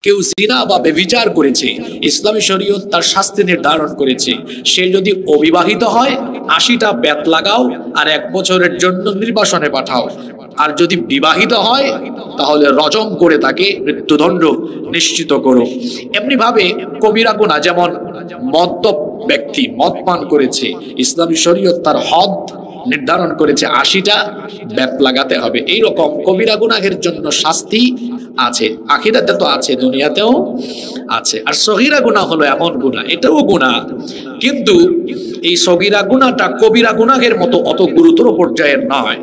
কেউ জিনা বা ব্যভিচার করেছে, ইসলামী শরীয়ত তার শাস্তি নির্ধারণ করেছে। সে যদি অবিবাহিত হয় ৮০টা বেত লাগাও আর ১ বছরের জন্য নির্বাসনে পাঠাও। আর যদি বিবাহিত হয় তাহলে রজম করে তাকে মৃত্যুদণ্ড নিশ্চিত করো। এমনি ভাবে কবিরা গুনাহ, যেমন মদ্যপ ব্যক্তি মদ পান করেছে, ইসলামী শরীয়ত তার হদ নির্ধারণ করেছে ৮০টা বেত লাগাতে হবে। এইরকম কবিরা গুনাহের জন্য শাস্তি আছে, আখিরাতে তো আছে, দুনিয়াতেও আছে। আর সগীরা গুনাহ হলো এমন গুনাহ, এটাও গুনাহ, কিন্তু এই সগীরা গুনাহটা কবিরা গুনাহের মতো অত গুরুতর পর্যায়ের নয়।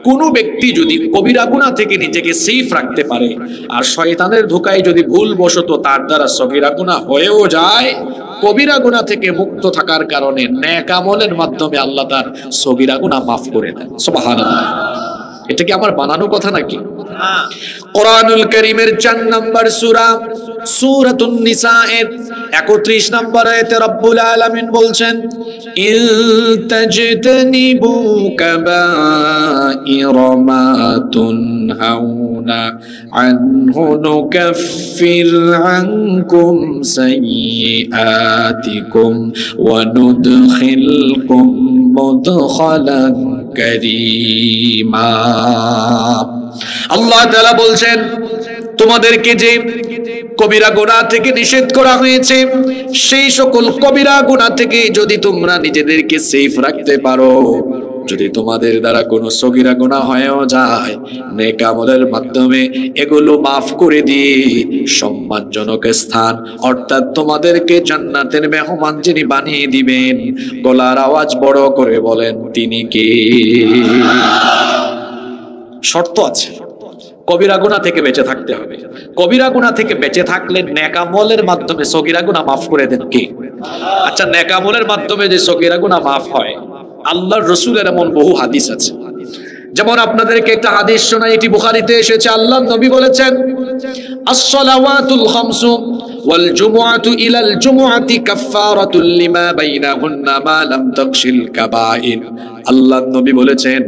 কোনো ব্যক্তি যদি কবিরা গুনাহ থেকে নিজেকে সেফ রাখতে পারে আর শয়তানের ধোঁকায় যদি ভুলবশত তার দ্বারা সগীরা গুনাহ হয়েও যায়, কবিরা গুনাহ থেকে মুক্ত থাকার কারণে নেক আমলের মাধ্যমে আল্লাহ তার সগীরা গুনাহ মাফ করে দেন। সুবহানাল্লাহ। এটা কি আমার বানানো কথা নাকি? কোরআনুল কারীমের ৪ নম্বর সূরা সূরাতুন নিসা এর ৩১ নম্বর আয়াতে রব্বুল আলামিন বলছেন, ইন তাজতানিবু কাবাইরা মা তুনহাউনা আনহু নুকাফির আনকুম সাইয়্যাতিকুম ওয়া নুদখিলকুম মুদখালান কারীমা। আল্লাহ তাআলা বলছেন, তোমাদেরকে যে কবিরা গুনাহ থেকে নিষেধ করা হয়েছে, সেই সকল কবিরা গুনাহ থেকে যদি তোমরা নিজেদেরকে সেফ রাখতে পারো, যদি তোমাদের দ্বারা কোনো সগীরা গুনাহ হয়েও যায়, নেক আমলের মাধ্যমে এগুলো মাফ করে দিয়ে সম্মানজনক স্থান অর্থাৎ তোমাদেরকে জান্নাতের মেহমান যিনি বানিয়ে দিবেন, গলার আওয়াজ বড় করে বলেন তিনি কে? শর্ত আছে, কবিরা গুনাহ থেকে বেঁচে থাকতে হবে। কবিরা গুনাহ থেকে বেঁচে থাকলে নেক আমলের মাধ্যমে সগীরা গুনাহ মাফ করে দেন কে? আচ্ছা, নেক আমলের মাধ্যমে যে সগীরা গুনাহ মাফ হয়, আল্লাহর রাসূলের এমন বহু হাদিস আছে। যেমন আপনাদেরকে একটা হাদিস শোনাই, এটি বুখারীতে এসেছে। আল্লাহর নবী বলেছেন, আস-সালাওয়াতুল খামসু ওয়াল জুমআতু ইলাল জুমআতি কাফফারাতুল লিমা বাইনাহুন্না মা লাম তাকশিল কাবাইর। আল্লাহর নবী বলেছেন,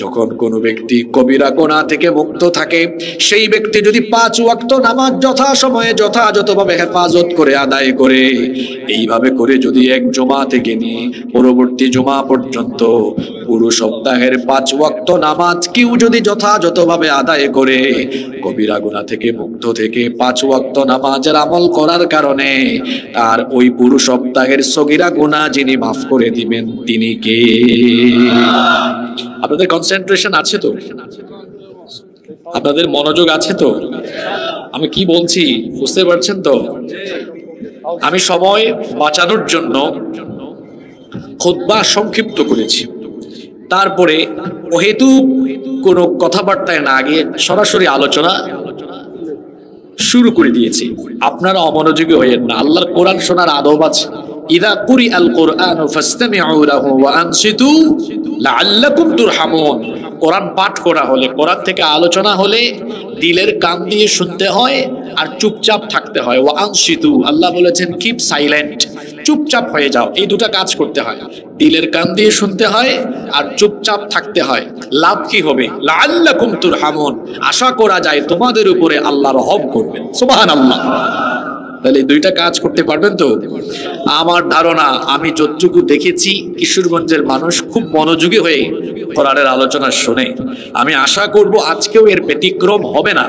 যখন কোনো ব্যক্তি কবিরা গুনাহ থেকে মুক্ত থাকে, সেই ব্যক্তি যদি ৫ ওয়াক্ত নামাজ যথাসময়ে যথাযথভাবে হেফাজত করে আদায় করে, এইভাবে করে যদি এক জুমা থেকে নিয়ে পরবর্তী জুমা পর্যন্ত পুরো সপ্তাহের ৫ ওয়াক্ত নামাজ কেউ যদি যথাযথভাবে আদায় করে, কবিরা গুনাহ থেকে মুক্ত থেকে ৫ ওয়াক্ত নামাজের আমল করার কারণে আর ওই পুরো সপ্তাহের সগীরা গুনাহ যিনি মাফ করে দিবেন তিনি কে? আপনাদের কনসেন্ট্রেশন আছে তো? আপনাদের মনোযোগ আছে তো? আমি কি বলছি বুঝতে পারছেন তো? আমি সময় বাঁচানোর জন্য খুতবা সংক্ষিপ্ত করেছি, তারপরে ওহেতু কোনো কথাবার্তায় না গিয়ে সরাসরি আলোচনা শুরু করে দিয়েছি। আপনারা অমনোযোগী হয়েন না, আল্লাহর কোরআন শোনার আদব আছে। ইযা কুরিআল কুরআনু ফাসতামিউ লাহু ওয়া আনসিতু লাআল্লাকুম তুরহামুন। কোরআন পাঠ করা হলে, কোরআন থেকে আলোচনা হলে দিলের কান দিয়ে শুনতে হয় আর চুপচাপ থাকতে হয়। ওয়া আনসিতু, আল্লাহ বলেছেন কিপ সাইলেন্ট, চুপচাপ হয়ে যাও। এই দুটো কাজ করতে হয়, দিলের কান দিয়ে শুনতে হয় আর চুপচাপ থাকতে হয়। লাভ কি হবে? লাআল্লাকুম তুরহামুন, আশা করা যায় তোমাদের উপরে আল্লাহ রহম করবেন। সুবহানাল্লাহ। তাহলে দুইটা কাজ করতে পারবেন তো? আমার ধারণা, আমি যতটুকু দেখেছি কিশোরগঞ্জের মানুষ খুব মনোযোগী হয়ে কোরআনের আলোচনা শুনে। আমি আশা করব আজকেও এর ব্যতিক্রম হবে না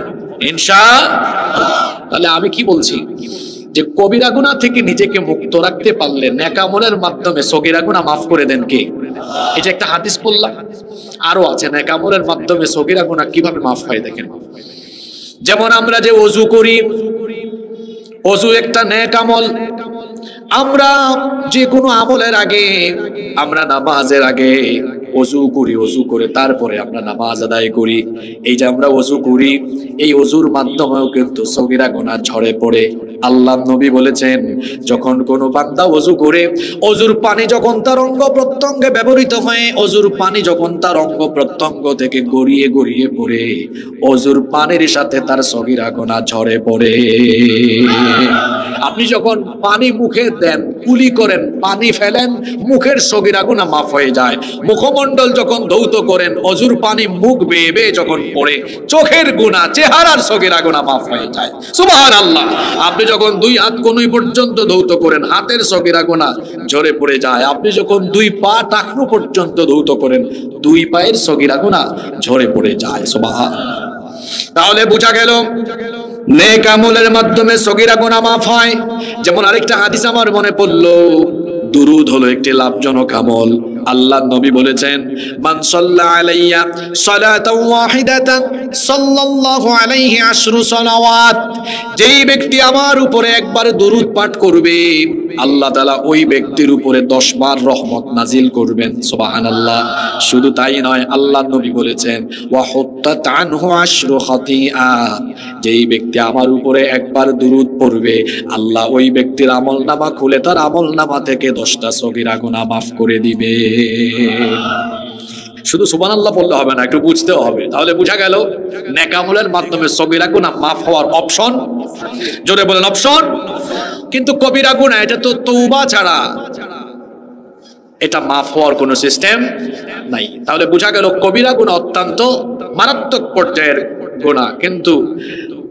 ইনশাআল্লাহ। তাহলে আমি কি বলছি, যে কবিরা গুনাহ থেকে নিজেকে মুক্ত রাখতে পারলে নেক আমলের মাধ্যমে সগীরা গুনাহ মাফ করে দেন কে? এটা একটা হাদিস বললাম, আরো আছে নেক আমলের মাধ্যমে সগীরা গুনাহ কিভাবে মাফ হয়। দেখেন, যেমন আমরা যে ওযু করি, ওযু একটা নেক আমল। আমরা যে কোনো আমলের আগে, আমরা নামাজের আগে ওযু করি, ওযু করে তারপরে আমরা নামাজ আদায় করি। এই যে আমরা ওযু করি, এই ওযুর মাধ্যমেও কিন্তু সগীরা গুনাহ ঝরে পড়ে। আল্লাহর নবী বলেছেন, যখন কোনো বান্দা ওযু করে, ওযুর পানি যখন তার অঙ্গ প্রত্যঙ্গে ব্যবহৃত হয়, ওযুর পানি যখন তার অঙ্গ প্রত্যঙ্গ থেকে গড়িয়ে গড়িয়ে পড়ে, ওযুর পানির সাথে তার সগীরা গুনাহ ঝরে পড়ে। আপনি যখন পানি মুখে দেন, কুলি করেন, পানি ফেলেন, মুখের সগীরা গুনাহ মাফ হয়ে যায়। মুখমণ্ডল যখন ধৌত করেন, অজুর পানি মুখ বেয়ে বেয়ে যখন পড়ে, চোখের গুনাহ, চেহারার সগীরা গুনাহ মাফ হয়ে যায়। সুবহানাল্লাহ। আপনি যখন দুই হাত কনুই পর্যন্ত ধৌত করেন, হাতের সগীরা গুনাহ ঝরে পড়ে যায়। আপনি যখন দুই পা টাকনু পর্যন্ত ধৌত করেন, দুই পায়ের সগীরা গুনাহ ঝরে পড়ে যায়। সুবহানাল্লাহ। তাহলে বোঝা গেল নেক আমলের মাধ্যমে সগীরা গুনাহ মাফ হয়। যেমন আরেকটা হাদিস আমার মনে পড়লো, দুরূদ হলো একটি লাভজনক আমল। আল্লাহর নবী বলেছেন, মান সাল্লা আলাইয়া সালাতান ওয়াহিদাতান সাল্লাল্লাহু আলাইহি আশরু সালাওয়াত, যেই ব্যক্তি আমার উপরে একবার দুরূদ পাঠ করবে, আল্লাহ তাআলা ওই ব্যক্তির উপরে 10 বার রহমত নাজিল করবেন। সুবহানাল্লাহ। শুধু তাই নয়, আল্লাহর নবী বলেছেন, ওয়া হুত্তাত আনহু আশরু খাতিআ, যেই ব্যক্তি আমার উপরে একবার দুরূদ পড়বে, আল্লাহ ওই ব্যক্তির আমলনামা খুলে তার আমলনামা থেকে 10টা সগীরা গুনাহ মাফ করে দিবে। শুধু সুবহানাল্লাহ বললে হবে না, একটু বুঝতেও হবে। তাহলে বোঝা গেল নেক আমলের মাধ্যমে সগীরা গুনাহ মাফ হওয়ার অপশন, জোরে বলেন অপশন। কিন্তু কবিরা গুনাহ এটা তো তওবা ছাড়া এটা মাফ হওয়ার কোনো সিস্টেম নাই। তাহলে বোঝা গেল কবিরা গুনাহ অত্যন্ত মারাত্মক পর্যায়ের গুনাহ। কিন্তু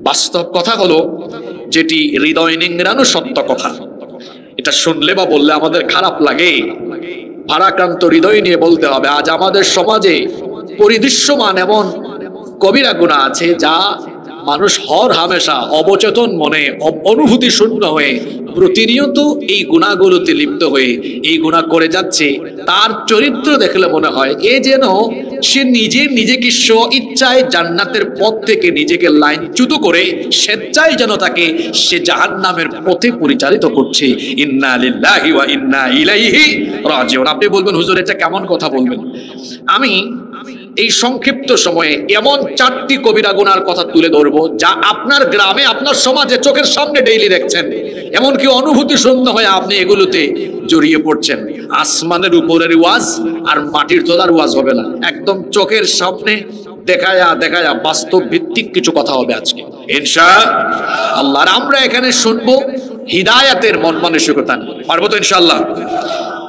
বাস্তব কথা হলো, যেটি হৃদয় নিংড়ানো সত্য কথা, এটা শুনলে বা বললে আমাদের খারাপ লাগে, ভারাক্রান্ত হৃদয় নিয়ে বলতে হবে, আজ আমাদের সমাজে পরিদৃশ্যমান এমন কবিরা গুনাহ আছে যা মানুষ হর হামেশা অবচেতন মনে, অনুভূতি শূন্য হয়ে প্রতিনিয়ত এই গুনাহগুলোতে লিপ্ত হয়ে এই গুনাহ করে যাচ্ছে। তার চরিত্র দেখলে মনে হয় এ যেন সে নিজেকে স্ব ইচ্ছায় জান্নাতের পথ থেকে নিজেকে লাইনচ্যুত করে স্বেচ্ছায় যেন তাকে সে জাহান্নামের পথে পরিচালিত করছে। ইন্না লিল্লাহি ওয়া ইন্না ইলাইহি রাজিউন। আপনি বলবেন, হুজুর এটা কেমন কথা বলবেন? আমি এই সংক্ষিপ্ত সময়ে এমন 4টি কবিরা গুনার কথা তুলে ধরবো যা আপনার গ্রামে, আপনার সমাজে চোখের সামনে ডেইলি দেখছেন, এমনকি অনুভূতি শূন্য হয়ে আপনি এগুলোতে জড়িয়ে পড়ছেন। আসমানের উপরের ওয়াজ আর মাটির তলার ওয়াজ হবে না, একদম চোখের সামনে দেখায়া দেখায়া বাস্তব ভিত্তিক কিছু কথা হবে আজকে ইনশাআল্লাহ। আর আমরা এখানে শুনবো হিদায়াতের মন মানসিকতা। পারবো তো ইনশাআল্লাহ?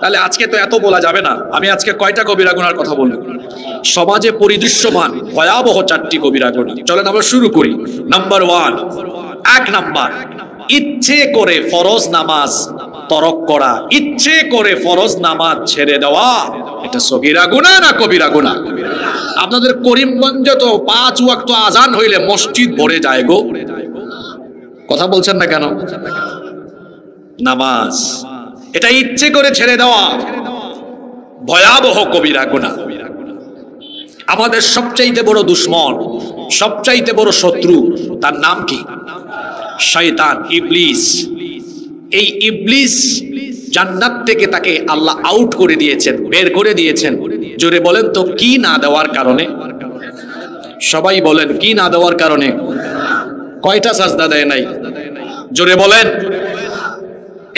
তাহলে আজকে তো এত বলা যাবে না। আমি আজকে কয়টা কবিরা গুনার কথা বলবো? সমাজে পরিদৃশ্যমান ভয়াবহ 4টি কবিরা গুনাহ। চলেন আমরা শুরু করি। নাম্বার 1, 1 নাম্বার, ইচ্ছে করে ফরজ নামাজ তরক করা, ইচ্ছে করে ফরজ নামাজ ছেড়ে দেওয়া, এটা সগীরা গুনাহ না কবিরা গুনাহ? আপনাদের করিমগঞ্জে তো 5 ওয়াক্ত আজান হইলে মসজিদ ভরে যায় গো, কথা বলছেন না কেন? নামাজ এটা ইচ্ছে করে ছেড়ে দেওয়া ভয়াবহ কবিরা গুনাহ। আমাদের সবচাইতে বড় দুশমন, সবচাইতে বড় শত্রু, তার নাম কি? শয়তান, ইবলিস। এই ইবলিস জান্নাত থেকে তাকে আল্লাহ আউট করে দিয়েছেন, বের করে দিয়েছেন। জোরে বলেন তো, কি না দেওয়ার কারণে? সবাই বলেন, কি না দেওয়ার কারণে? কয়টা সাজদা দেয় নাই? জোরে বলেন।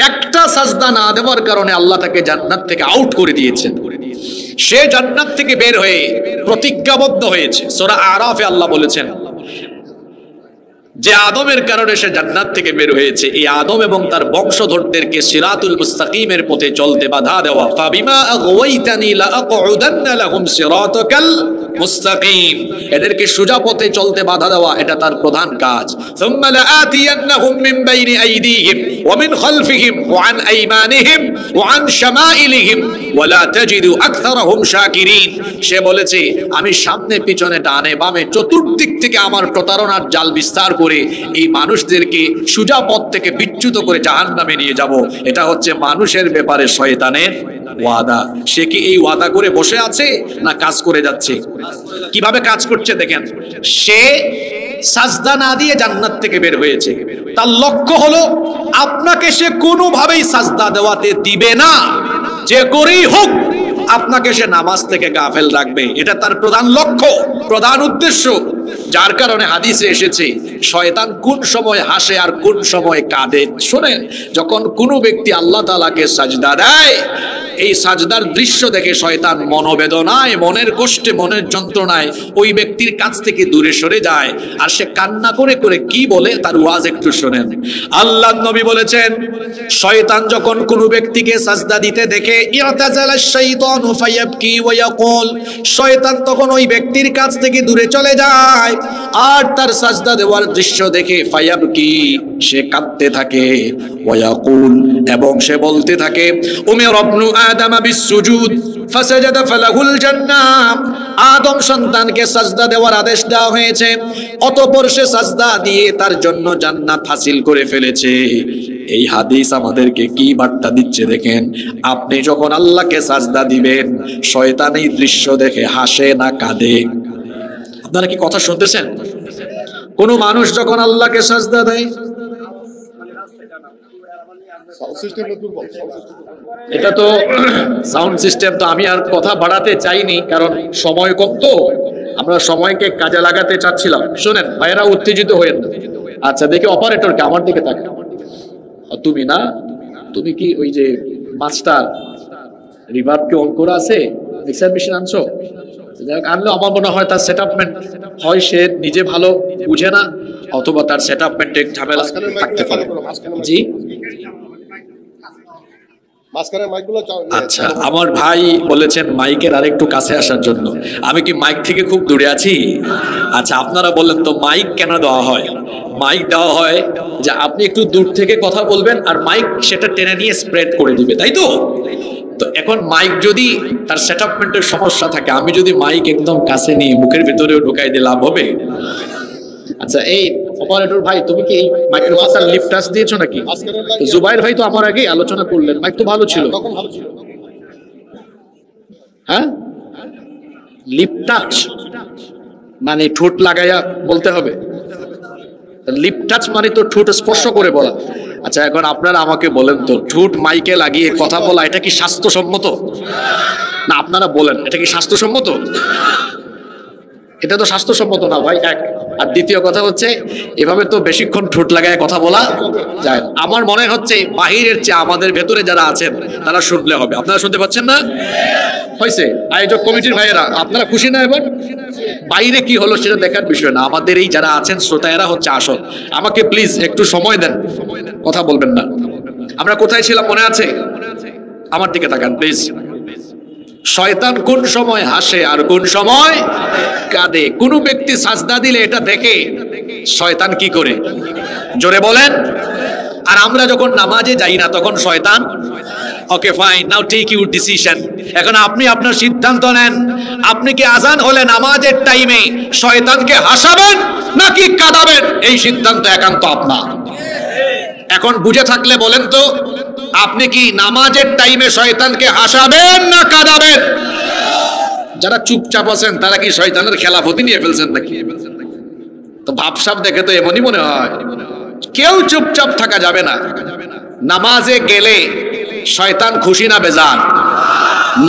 একটা সাজদা না দেওয়ার কারণে আল্লাহ তাকে জান্নাত থেকে আউট করে দিয়েছেন। সে জান্নাত থেকে বের হয়ে প্রতিজ্ঞাবদ্ধ হয়েছে। সূরা আরাফে আল্লাহ বলেছেন যে আদমের কারণে সে জান্নাত থেকে বের হয়েছে, এই আদম এবং তার বংশধরদেরকে সিরাতুল মুস্তাকিমের পথে চলতে বাধা দেওয়া। ফাবিমা আগওয়াইতানি লাআকউদান্না লাহুম সিরাতাকাল মুস্তাকিম, এদেরকে সোজা পথে চলতে বাধা দেওয়া, এটা তার প্রধান কাজ। সুম্মা লাআতিয়ান্নাহুম মিন বাইনি আইদিহিম ওয়া মিন খালফিহিম ওয়া আন আইমানিহিম ওয়া আন শামাইলিহিম ওয়া লা তাজিদু আকসারাহুম শাকিরিন। সে বলেছে, আমি সামনে পিছনে ডানে বামে চতুর্দিক থেকে আমার প্রতারণার জাল বিস্তার করে এই মানুষদেরকে সোজা পথ থেকে বিচ্যুত করে জাহান্নামে নিয়ে যাব। এটা হচ্ছে মানুষের ব্যাপারে শয়তানের ওয়াদা। সে কি এই ওয়াদা করে বসে আছে না কাজ করে যাচ্ছে? কিভাবে কাজ করছে দেখেন। সে সাজদা না দিয়ে জান্নাত থেকে বের হয়েছে, তার লক্ষ্য হলো আপনাকে সে কোনোভাবেই সাজদা দেওয়াতে দিবে না, যে করেই হোক আপনাকে সে নামাজ থেকে গাফেল রাখবে। এটা তার প্রধান লক্ষ্য, প্রধান উদ্দেশ্য। যার কারণে হাদিসে এসেছে শয়তান কোন সময় হাসে আর কোন সময় কাঁদে। শোনেন, যখন কোনো ব্যক্তি আল্লাহ তাআলাকে সাজদা দেয়, এই সাজদার দৃশ্য দেখে শয়তান মনোবেদনায়, মনের কষ্টে, মনের যন্ত্রণায় ওই ব্যক্তির কাছ থেকে দূরে সরে যায়, আর সে কান্না করে করে কি বলে তার ওয়াজ একটু শোনেন। আল্লাহর নবী বলেছেন, শয়তান যখন কোনো ব্যক্তিকে সাজদা দিতে দেখে, ইয়াতাজালা শাইতানু ফায়াবকি ওয়া ইয়াকুল, শয়তান তখন ওই ব্যক্তির কাছ থেকে দূরে চলে যায়, আর তার সাজদা দেওয়ার দৃশ্য দেখে ফায়াবকি, সে কাঁদতে থাকে, ওয়া ইয়াকুল, এবং সে বলতে থাকে, উমিরা ইবনু আদম বিসসুজুদ ফাসাজাদা ফালাহুল জান্নাহ, আদম সন্তানকে সাজদা দেওয়ার আদেশ দেওয়া হয়েছে, অতঃপর সে সাজদা দিয়ে তার জন্য জান্নাত হাসিল করে ফেলেছে। এই হাদিস আমাদেরকে কি বার্তা দিচ্ছে দেখেন, আপনি যখন আল্লাহকে সাজদা দিবেন, শয়তান এই দৃশ্য দেখে হাসে না কাঁদে? আপনারা কি কথা শুনতেছেন? কোন মানুষ যখন আল্লাহকে সাজদা দেয়, এটা তো সাউন্ড সিস্টেম, তো আমি আর কথা বাড়াতে চাইনি, কারণ সময় কম, তো আমরা সময়কে কাজে লাগাতে চাচ্ছিলাম। শুনেন ভাইয়েরা, উত্তেজিত হয়েন না। আচ্ছা, দেখি অপারেটরকে আমার দিকে তাকে। তুমি না, তুমি কি ওই যে মাস্টার রিভার্বকে অন করা আছে, মিক্সার মেশিন আনছো? আনলে আমার মনে হয় তার সেটআপমেন্ট হয় সে নিজে ভালো বুঝে না, অথবা তার সেটআপমেন্টে ঝামেলা থাকতে পারে। জি আচ্ছা, আমার ভাই বলেছেন মাইকের আরেকটু কাছে আসার জন্য। আমি কি মাইক থেকে খুব দূরে আছি? আচ্ছা, আপনারা বললেন তো মাইক কেন দেওয়া হয়? মাইক দেওয়া হয় যে আপনি একটু দূর থেকে কথা বলবেন, আর মাইক সেটা টেনে নিয়ে স্প্রেড করে দিবে, তাই তো? তো এখন মাইক যদি তার সেটআপমেন্টের সমস্যা থাকে, আমি যদি মাইক একদম কাছে নিয়ে মুখের ভিতরেও ঢুকাই দিয়ে লাভ হবে? আচ্ছা, এই অপারেটর ভাই, তুমি কি এই মাইক্রোফোনটা লিফট টাচ দিয়েছো নাকি? জুবাইর ভাই তো আমার আগেই আলোচনা করলেন, মাইক তো ভালো ছিল। হ্যাঁ, লিফট টাচ মানে ঠোঁট লাগাইয়া বলতে হবে? লিফট টাচ মানে তো ঠোঁট স্পর্শ করে বলা। আচ্ছা, এখন আপনারা আমাকে বলেন তো, ঠোঁট মাইকে লাগিয়ে কথা বলা এটা কি স্বাস্থ্যসম্মত? না, আপনারা বলেন, এটা কি স্বাস্থ্যসম্মত? এটা তো স্বাস্থ্যসম্মত না ভাই, এক। আর দ্বিতীয় কথা হচ্ছে, এভাবে তো বেশিক্ষণ ঠোঁট লাগায় কথা বলা যায়। আমার মনে হচ্ছে বাহিরের চেয়ে আমাদের ভেতরে যারা আছেন তারা শুনলে হবে। আপনারা শুনতে পাচ্ছেন না? হয়েছে? আয়োজক কমিটির ভাইয়েরা, আপনারা খুশি না? এবার বাইরে কি হলো সেটা দেখার বিষয় না, আমাদের এই যারা আছেন শ্রোতায়েরা হচ্ছে আসল। আমাকে প্লিজ একটু সময় দেন, কথা বলবেন না। আমরা কোথায় ছিলাম মনে আছে? আমার দিকে তাকান প্লিজ। শয়তান কোন সময় হাসে আর কোন সময় কাঁদে? কোন ব্যক্তি সাজদা দিলে এটা দেখে শয়তান কি করে? জোরে বলেন। আর আমরা যখন নামাজে যাই না, তখন শয়তান, okay fine, now take your decision. এখন আপনি আপনার সিদ্ধান্ত নেন, আপনি কি আজান হলে নামাজের টাইমে শয়তানকে হাসাবেন নাকি কাঁদাবেন? এই সিদ্ধান্ত একান্ত আপনার। এখন বুঝে থাকলে বলেন তো, আপনি কি নামাজের টাইমে শয়তানকে হাসাবেন না কাঁদাবেন? যারা চুপচাপ আছেন তারা কি শয়তানের খেলাফতি নিয়ে ফেলছেন নাকি? তো ভাবসাব দেখে তো এমনই মনে হয়। কেউ চুপচাপ থাকা যাবে না। নামাজে গেলে শয়তান খুশি না বেজার?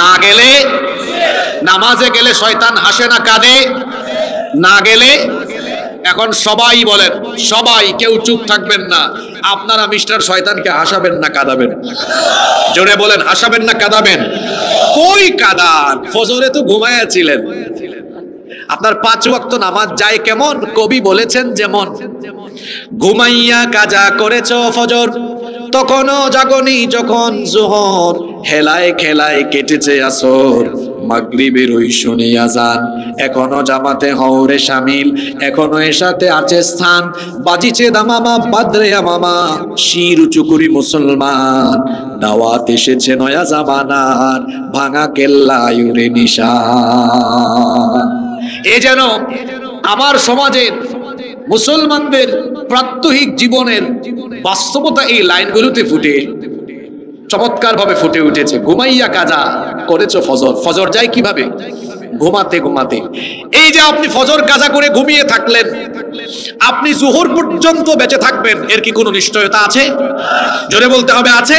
না গেলে? নামাজে গেলে শয়তান হাসে না কাঁদে? না গেলে? এখন সবাই বলেন, সবাই, কেউ চুপ থাকবেন না। আপনারা মিস্টার শয়তানকে হাসাবেন না কাঁদাবেন? জোরে বলেন, হাসাবেন না কাঁদাবেন? কই কাঁদান? ফজরে তো ঘুমাইয়াছিলেন। আপনার 5 ওয়াক্ত নামাজ যায় কেমন? কবি বলেছেন যেমন, ঘুমাইয়া কাজা করেছ ফজর, তখনও জাগনি যখন জোহর, হেলায় খেলায় কেটেছে আসর, মাগরিবের ওই শুনি আজান, এখনো জামাতে হওরে শামিল, এখনো এসাতে আছে স্থান, বাজিছে দামামা বাদরে মামা, শির উঁচু করি মুসলমান, দাওয়াত এসেছে নয়া জামানার, ভাঙা কেল্লা ইউরে নিশান। এ যেন আমার সমাজের মুসলমানদের প্রাত্যহিক জীবনের বাস্তবতা এই লাইনগুলোতে ফুটে চমৎকার ভাবে ফুটে উঠেছে। ঘুমাইয়া কাজা করেছো ফজর। ফজর যায় কিভাবে? ঘুমাতে ঘুমাতে। এই যে আপনি ফজর কাজা করে ঘুমিয়ে থাকলেন, আপনি জোহর পর্যন্ত বেঁচে থাকবেন, এর কি কোনো নিশ্চয়তা আছে? জোরে বলতে হবে, আছে?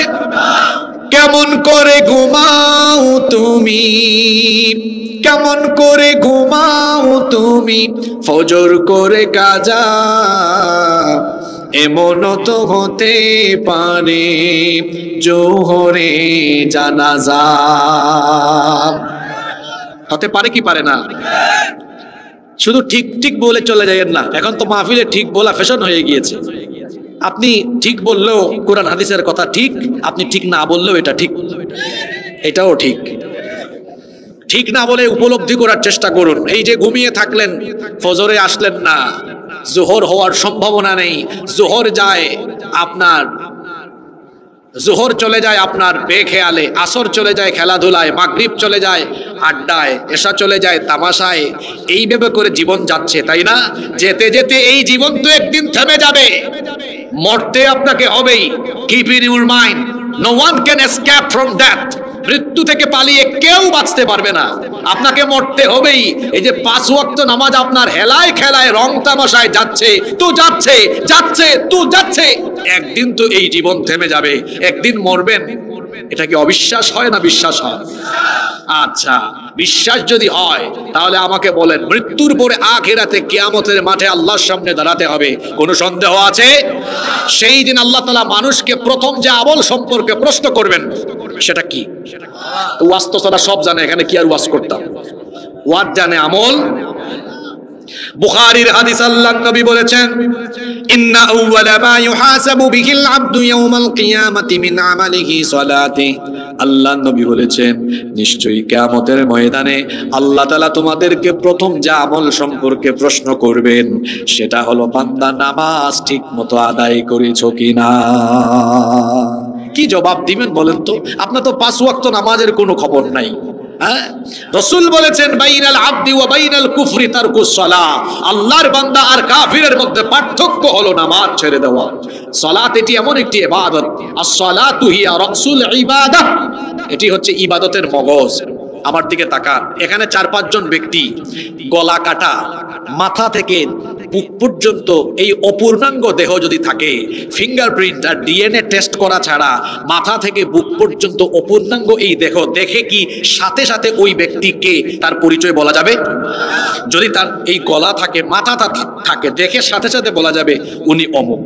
কেমন করে ঘুমাও তুমি, কেমন করে ঘুমাও তুমি, ফজর করে কাজা, এমন তো হতে পারে জোহরে জানাজা। হতে পারে কি পারে না? শুধু ঠিক ঠিক বলে চলে যাইয়েন না, এখন তো মাহফিলে ঠিক বলা ফ্যাশন হয়ে গিয়েছে। আপনি ঠিক বললেও কোরআন হাদিসের কথা ঠিক, আপনি ঠিক না বললেও এটা ঠিক, এটাও ঠিক। ঠিক না বলে উপলব্ধি করার চেষ্টা করুন। এই যে ঘুমিয়ে থাকলেন, ফজরে আসলেন না, জোহর হওয়ার সম্ভাবনা নেই, জোহর যায় আপনার, জোহর চলে যায় আপনার বেখেয়ালে, আসর চলে যায় খেলাধুলায়, মাগরিব চলে যায় আড্ডায়, এশা চলে যায় তামাশায়, এইভাবে করে জীবন যাচ্ছে, তাই না? যেতে যেতে এই জীবন তো একদিন থেমে যাবে, মরতে আপনাকে হবেই। Keep in your mind, no one can escape from death. মৃত্যু থেকে পালিয়ে কেউ বাঁচতে পারবে না, আপনাকে মরতে হবেই। এই যে 5 ওয়াক্ত নামাজ আপনার হেলায় খেলায় রং তামাশায় যাচ্ছে তো যাচ্ছে, যাচ্ছে তো যাচ্ছে, একদিন তো এই জীবন থেমে যাবে, একদিন মরবেন। এটা কি অবিশ্বাস হয় না বিশ্বাস হয়? আচ্ছা, বিশ্বাস যদি হয় তাহলে আমাকে বলেন, মৃত্যুর পরে আখিরাতে কিয়ামতের মাঠে আল্লাহর সামনে দাঁড়াতে হবে, কোনো সন্দেহ আছে? সেই দিন আল্লাহ তাআলা মানুষকে প্রথম যে আমল সম্পর্কে প্রশ্ন করবেন সেটা কি? ওয়াজ তো তারা সব জানে, এখানে কি আর ওয়াজ করতাম? ওয়াজ জানে, আমল। বুখারীর হাদিস, আল্লাহর নবী বলেছেন, ইন্না আউওয়ালা মা ইউহাসাবু বিহিল আবদু ইয়াউমাল কিয়ামাতি মিন আমালিহি সালাতিহি। আল্লাহর নবী বলেছেন, নিশ্চয়ই কিয়ামতের ময়দানে আল্লাহ তাআলা তোমাদেরকে প্রথম যে আমল সম্পর্কে প্রশ্ন করবেন সেটা হলো বান্দা নামাজ ঠিকমতো আদায় করেছো কিনা। কি জবাব দিবেন বলেন তো? আপনার তো 5 ওয়াক্ত নামাজের কোনো খবর নাই। হ্যাঁ, রাসূল বলেছেন, বাইনাল আবদি ওয়া বাইনাল কুফরি তারকুস সালাহ। আল্লাহর বান্দা আর কাফিরের মধ্যে পার্থক্য হলো নামাজ ছেড়ে দেওয়া। সালাত এটি এমন একটি ইবাদত, আস-সালাতু হিয়া রাসুল ইবাদাহ, এটি হচ্ছে ইবাদতের মগজ। আমার দিকে তাকান, এখানে 4-5 জন ব্যক্তি গলা কাটা, মাথা থেকে বুক পর্যন্ত এই অপূর্ণাঙ্গ দেহ যদি থাকে, ফিঙ্গারপ্রিন্ট আর ডিএনএ টেস্ট করা ছাড়া মাথা থেকে বুক পর্যন্ত অপূর্ণাঙ্গ এই দেহ দেখে কি সাথে সাথে ওই ব্যক্তিকে তার পরিচয় বলা যাবে? যদি তার এই গলা থাকে, মাথা থাকে, দেখে সাথে সাথে বলা যাবে উনি অমুক।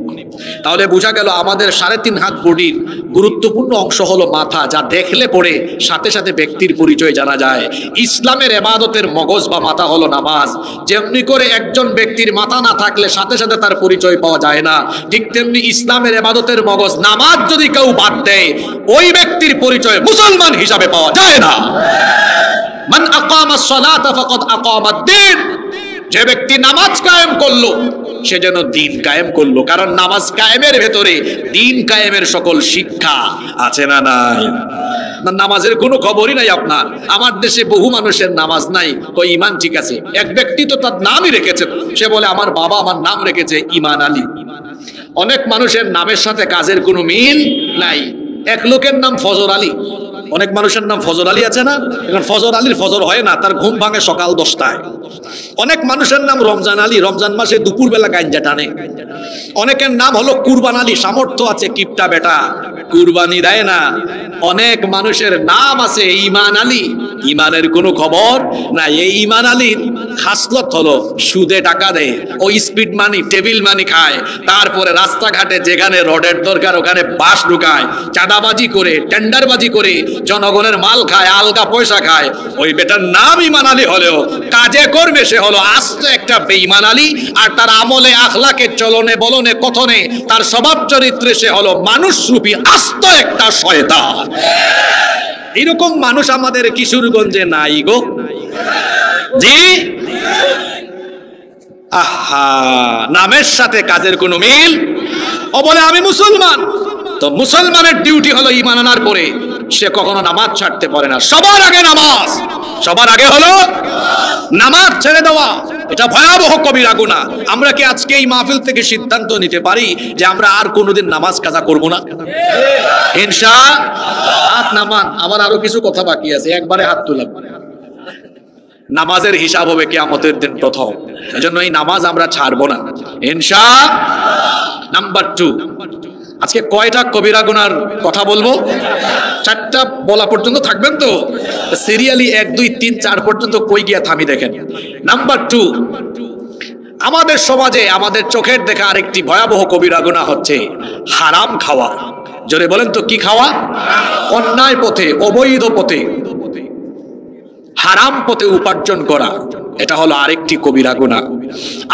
তাহলে বোঝা গেল আমাদের 3.5 হাত বডির গুরুত্বপূর্ণ অংশ হলো মাথা, যা দেখলে পরে সাথে সাথে ব্যক্তির পরিচয় জানা যায়। ইসলামের ইবাদতের মগজ বা মাথা হলো নামাজ। যেমনি করে একজন ব্যক্তির মাথা না থাকলে সাথে সাথে তার পরিচয় পাওয়া যায় না, ঠিক তেমনি ইসলামের ইবাদতের মগজ নামাজ যদি কেউ বাদ দেয় ওই ব্যক্তির পরিচয় মুসলমান হিসাবে পাওয়া যায় না। মান আকামাস সালাতা ফাকাদ আকামাদ-দ্বীন। যে ব্যক্তি নামাজ কায়েম করলো সে যেন দিন কায়েম করলো, কারণ নামাজ কায়েমের ভেতরে দিন কায়েমের সকল শিক্ষা আছে না নাই? নামাজের কোনো খবরই নাই আপনার। আমার দেশে বহু মানুষের নামাজ নাই, ওই ইমান ঠিক আছে। এক ব্যক্তি তো তার নামই রেখেছে, সে বলে আমার বাবা আমার নাম রেখেছে ইমান আলী। অনেক মানুষের নামের সাথে কাজের কোনো মিল নাই। এক লোকের নাম ফজর আলী, অনেক মানুষের নাম ফজর আলী আছে না? এখন ফজর আলীর ফজর হয় না, তার ঘুম ভাঙে সকাল 10টায়। অনেক মানুষের নাম রমজান আলী, রমজান মাসে দুপুরবেলা গাঞ্জা টানে। অনেকের নাম হলো কুরবান আলী, সামর্থ্য আছে কিপটা বেটা, কুরবানি দেয় না। অনেক মানুষের নাম আছে ইমান আলী, ইমানের কোনো খবর না। এই ইমান আলীর খাসলত হলো সুদে টাকা দেয়, ও স্পিড মানি টেবিল মানি খায়, তারপরে রাস্তাঘাটে যেখানে রডের দরকার ওখানে বাঁশ ঢুকায়, চাঁদাবাজি করে টেন্ডারবাজি করে জনগণের মাল খায়, আলগা পয়সা খায়। ওই বেটার নাম ইমান আলী হলেও কাজে করবে সে হলো আস্ত একটা বেঈমান আলী, আর তার আমলে আখলাকে চলনে বলনে কথনে তার স্বভাব চরিত্রে সে হলো মানুষরূপী আস্ত একটা শয়তান। এরকম মানুষ আমাদের কিশোরগঞ্জে নাই গো। জি, আহা, নামের সাথে কাজের কোনো মিল। ও বলে আমি মুসলমান, তো মুসলমানের ডিউটি হলো ঈমান আনার পরে সে কখনো নামাজ ছাড়তে পারে না। সবার আগে নামাজ, সবার আগে হলো নামাজ ছেড়ে দেওয়া। এটা ভয়াবহ কবিরা গুনাহ। আমরা কি আজকে এই মাহফিল থেকে সিদ্ধান্ত নিতে পারি যে আমরা আর কোনোদিন নামাজ কাজা করব না? ইনশাআল্লাহ। হাত নামান, আমার আরো কিছু কথা বাকি আছে, একবারে হাত তুলাম। নামাজের হিসাব হবে কিয়ামতের দিন প্রথম, এজন্য এই নামাজ আমরা ছাড়বো না ইনশাআল্লাহ। নাম্বার 2, আজকে কয়টা কবিরা গুনার কথা বলবো? 4টা বলা পর্যন্ত থাকবেন তো? সিরিয়ালি 1, 2, 3, 4 পর্যন্ত কই গিয়া থামি দেখেন। নাম্বার 2, আমাদের সমাজে আমাদের চোখের দেখা আরেকটি ভয়াবহ কবিরা গুনাহ হচ্ছে হারাম খাওয়া। জোরে বলেন তো কি খাওয়া? অন্যায় পথে, অবৈধ পথে, হারাম পথে উপার্জন করা, এটা হলো আরেকটি কবিরা গুনাহ।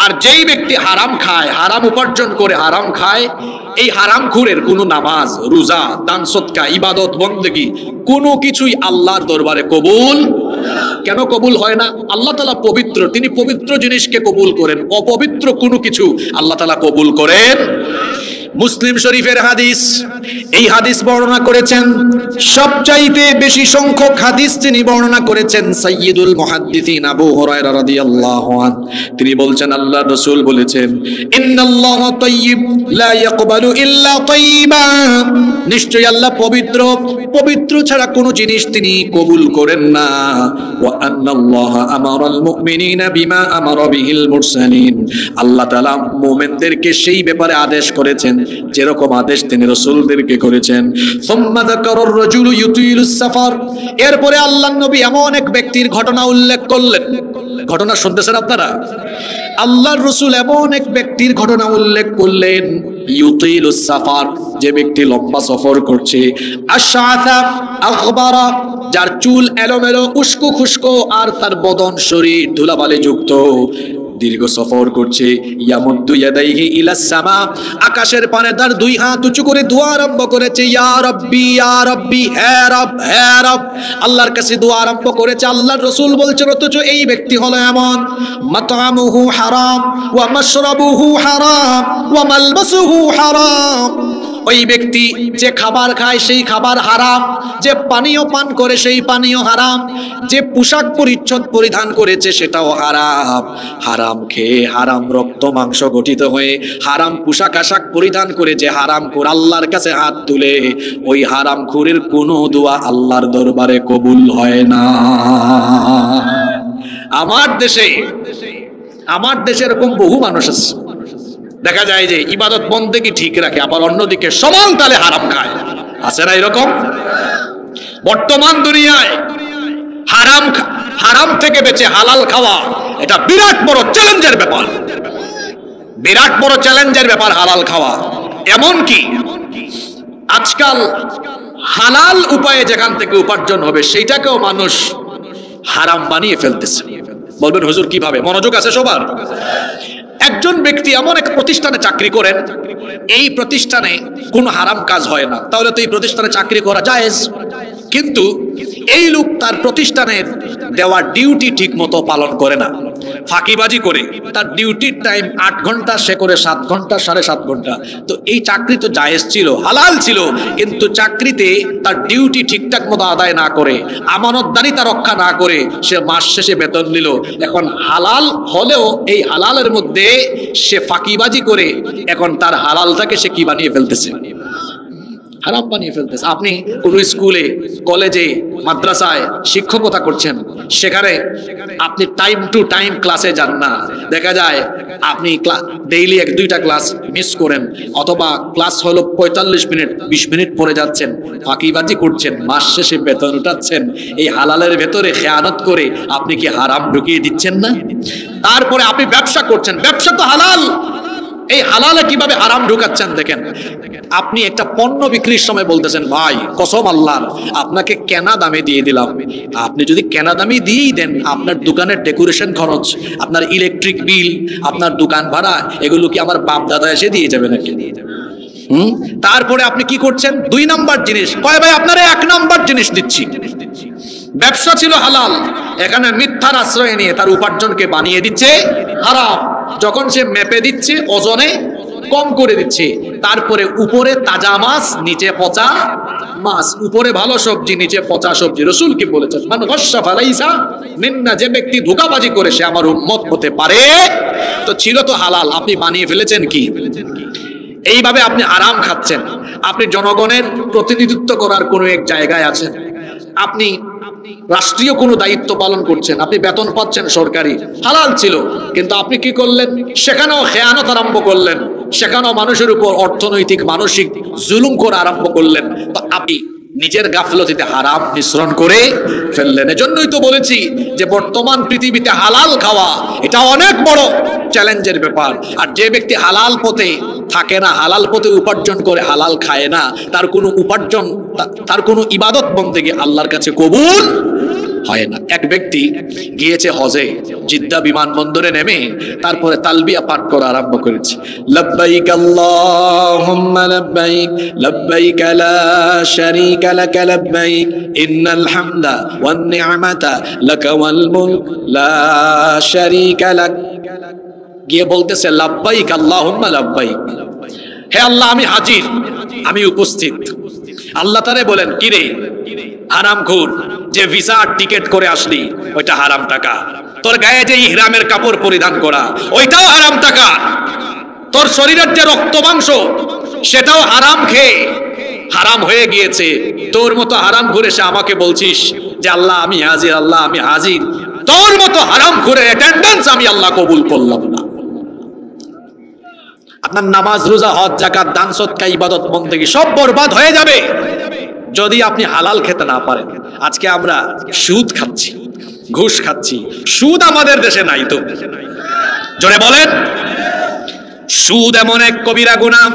আর যেই ব্যক্তি হারাম খায়, হারাম উপার্জন করে হারাম খায়, এই হারামখোরের কোনো নামাজ, রোজা, দান সদকা, ইবাদত, বন্দেগী কোনো কিছুই আল্লাহর দরবারে কবুল। কেন কবুল হয় না? আল্লাহ তাআলা পবিত্র, তিনি পবিত্র জিনিসকে কবুল করেন, অপবিত্র কোনো কিছু আল্লাহ তাআলা কবুল করেন। মুসলিম শরীফের হাদিস, এই হাদিস বর্ণনা করেছেন, সবচাইতে বেশি সংখ্যক হাদিস তিনি বর্ণনা করেছেন সাইয়্যিদুল মুহাদ্দিসিন আবু হুরায়রা রাদিয়াল্লাহু আনহু। তিনি বলছেন, আল্লাহর রাসূল বলেছেন, ইন্নাল্লাহা তাইয়্যিব লা ইয়াকবালু ইল্লা তাইয়্যিবা, নিশ্চয়ই আল্লাহ পবিত্র, পবিত্র ছাড়া কোনো জিনিস তিনি কবুল করেন না। ওয়া আন্নাল্লাহা আমারাল মুমিনিনা বিমা আমারা বিহিল মুরসালিন, আল্লাহ তাআলা মুমিনদেরকে সেই ব্যাপারে আদেশ করেছেন যেরকম আদেশ তিনি রাসূলদেরকে করেছেন। সুম্মা যাকারার রাজুলু ইউতিলুস সাফার, এরপরে আল্লাহর নবী এমন এক ব্যক্তির ঘটনা উল্লেখ করলেন। ঘটনা শুনতেছেন আপনারা? আল্লাহর রাসূল এমন এক ব্যক্তির ঘটনা উল্লেখ করলেন, ইউতিলুস সাফার, যে ব্যক্তি লম্বা সফর করছে, আশআথা আখবারা, যার চুল এলোমেলো, উস্কো খুস্কো, আর তার বদন শরীর ধুলাবালি যুক্ত, দীর্ঘ সফর করছে। ইয়ামুদ্দু ইয়াদাইহি ইলাস সামা, আকাশের পানে তার দুই হাত উঁচু করে দোয়া আরম্ভ করেছে, ইয়া রাব্বি ইয়া রাব্বি, হে রব হে রব, আল্লাহর কাছে দোয়া আরম্ভ করেছে। আল্লাহর রাসূল বলছেন, অথচ এই ব্যক্তি হলো এমন, মাতআমুহু হারাম ওয়া মাশরাবুহু হারাম ওয়া মালবাসুহু হারাম, ওই ব্যক্তি যে খাবার খায় সেই খাবার হারাম, যে পানীয় পান করে সেই পানীয় হারাম, যে পোশাক পরিচ্ছদ পরিধান করেছে সেটাও হারাম। হারাম খেয়ে, হারাম রক্ত মাংস গঠিত হয়ে, হারাম পোশাক আশাক পরিধান করে যে হারামখোর আল্লাহর কাছে হাত তুলে, ওই হারামখোরের কোনো দোয়া আল্লাহর দরবারে কবুল হয় না। আমার দেশে এরকম বহু মানুষ আছে, দেখা যায় যে ইবাদত বন্দেগী ঠিক রাখে, আবার অন্যদিকে সমান তালে হারাম খায়। আছে না এরকম? বর্তমান দুনিয়ায় হারাম থেকে বেঁচে হালাল খাওয়া, এটা বিরাট বড় চ্যালেঞ্জের ব্যাপার, বিরাট বড় চ্যালেঞ্জের ব্যাপার হালাল খাওয়া। এমনকি আজকাল হালাল উপায়ে যেখান থেকে উপার্জন হবে সেইটাকেও মানুষ হারাম বানিয়ে ফেলতেছে। বলবেন হুজুর কিভাবে? মনোযোগ আছে সবার? একজন ব্যক্তি এমন এক প্রতিষ্ঠানে চাকরি করেন, এই প্রতিষ্ঠানে কোনো হারাম কাজ হয় না, তাহলে তো এই প্রতিষ্ঠানে চাকরি করা জায়েজ। কিন্তু এই লোক তার প্রতিষ্ঠানের দেওয়া ডিউটি ঠিক মতো পালন করে না, ফাঁকিবাজি করে। তার ডিউটির টাইম 8 ঘন্টা, সে করে 7 ঘন্টা, 7.5 ঘন্টা। তো এই চাকরি তো জায়েজ ছিল, হালাল ছিল, কিন্তু চাকরিতে তার ডিউটি ঠিকঠাক মতো আদায় না করে, আমানতদারিতা রক্ষা না করে সে মাস শেষে বেতন নিল। এখন হালাল হলেও এই হালালের মধ্যে সে ফাঁকিবাজি করে এখন তার হালালটাকে সে কি বানিয়ে ফেলতেছে? হারাম বানিয়ে ফেলতেছে। আপনি কোন স্কুলে, কলেজে, মাদ্রাসায় শিক্ষকতা করছেন, সেখানে আপনি টাইম টু টাইম ক্লাসে যান না, দেখা যায় আপনি ডেইলি 1-2টা ক্লাস মিস করেন, অথবা ক্লাস হলো 45 মিনিট, 20 মিনিট পরে যাচ্ছেন, ফাঁকিবাজি করছেন, মাস শেষে বেতন উঠাচ্ছেন। এই হালালের ভেতরে খেয়ানত করে আপনি কি হারাম ঢুকিয়ে দিচ্ছেন না? তারপরে আপনি ব্যবসা করছেন, ব্যবসা তো হালাল, এই হালালে কিভাবে হারাম ঢুকাচ্ছেন দেখেন। আপনি একটা পণ্য বিক্রির সময় বলতেছেন, ভাই কসম আল্লাহর আপনাকে কেনা দামে দিয়ে দিলাম। আপনি যদি কেনা দামে দিয়েই দেন, আপনার দোকানের ডেকোরেশন খরচ, আপনার ইলেকট্রিক বিল, আপনার দোকান ভাড়া, এগুলো কি আমার বাপ দাদা এসে দিয়ে যাবে নাকি? তারপরে আপনি কি করছেন? 2 নাম্বার জিনিস কয়, ভাই আপনারা 1 নাম্বার জিনিস দিচ্ছি। ব্যবসা ছিল হালাল, এখানে মিথ্যার আশ্রয় নিয়ে তার উপার্জনকে বানিয়ে দিচ্ছে হারাম। যখন সে মেপে দিচ্ছে, ওজনে কম করে দিচ্ছে, তারপরে উপরে তাজা মাছ, নিচে পচা মাছ, উপরে ভালো সবজি, নিচে পচা সবজি। রাসূল কি বলেছেন? মান গাশশা ফালাইসা মিন্না, যে ব্যক্তি ধোঁকাবাজি করে সে আমার উম্মত হতে পারে। তো ছিল তো হালাল, আপনি বানিয়ে ফেলেছেন কি? এইভাবে আপনি হারাম খাচ্ছেন। আপনি জনগণের প্রতিনিধিত্ব করার কোনো এক জায়গায় আছেন, আপনি রাষ্ট্রীয় কোনো দায়িত্ব পালন করছেন, আপনি বেতন পাচ্ছেন সরকারি, হালাল ছিল, কিন্তু আপনি কি করলেন? সেখানেও খেয়ানত আরম্ভ করলেন, সেখানেও মানুষের উপর অর্থনৈতিক মানসিক জুলুম করা আরম্ভ করলেন। তো আপনি নিজের গাফলতিতে হারাম মিশ্রণ করে ফেললেন। এজন্যই তো বলেছি যে বর্তমান পৃথিবীতে হালাল খাওয়া এটা অনেক বড় চ্যালেঞ্জের ব্যাপার। আর যে ব্যক্তি হালাল পথে থাকে না, হালাল পথে উপার্জন করে হালাল খায় না, তার কোনো উপার্জন, তার কোনো ইবাদত বন্দেগী আল্লাহর কাছে কবুল হয় না। এক ব্যক্তি গিয়েছে হজে, জিদ্দা বিমানবন্দরে নেমে তারপরে তালবিয়া পাঠ করা আরম্ভ করেছে। লব্বাইক আল্লাহুম্মা লব্বাইক, লব্বাইক লা শারীকা লাক লব্বাইক, ইন্নাল হামদা ওয়ান নি'মাতা লাকা ওয়াল মুলক লা শারীকা লাক। গিয়ে বলতেছে লব্বাইক আল্লাহুম্মা লব্বাইক, হে আল্লাহ আমি হাজির, আমি উপস্থিত। আল্লাহ তারে বলেন, কিরে হারামখোর, যে ভিসা টিকেট করে আসলি ওইটা হারাম টাকা, তোর গায়ে যে ইহরামের কাপড় পরিধান করা ওইটাও হারাম টাকা, তোর শরীরের যে রক্ত মাংস সেটাও হারাম খেয়ে হারাম হয়ে গিয়েছে। তোর মতো হারাম ঘুরে সে আমাকে বলছিস যে আল্লাহ আমি হাজির, আল্লাহ আমি হাজির। তোর মতো হারাম ঘুরে অ্যাটেন্ডেন্স আমি আল্লাহ কবুল করলাম না। আপনার নামাজ, রোজা, হজ, যাকাত, দান, সদকা, ইবাদত বন্দেগী সব বরবাদ হয়ে যাবে যদি আপনি হালাল খেতে না পারেন। আজকে আমরা সুদ খাচ্ছি, ঘুষ খাচ্ছি। সুদ আমাদের দেশে নাই তো, জোরে বলেন। সুদ এমন এক কবিরা গুনাহ,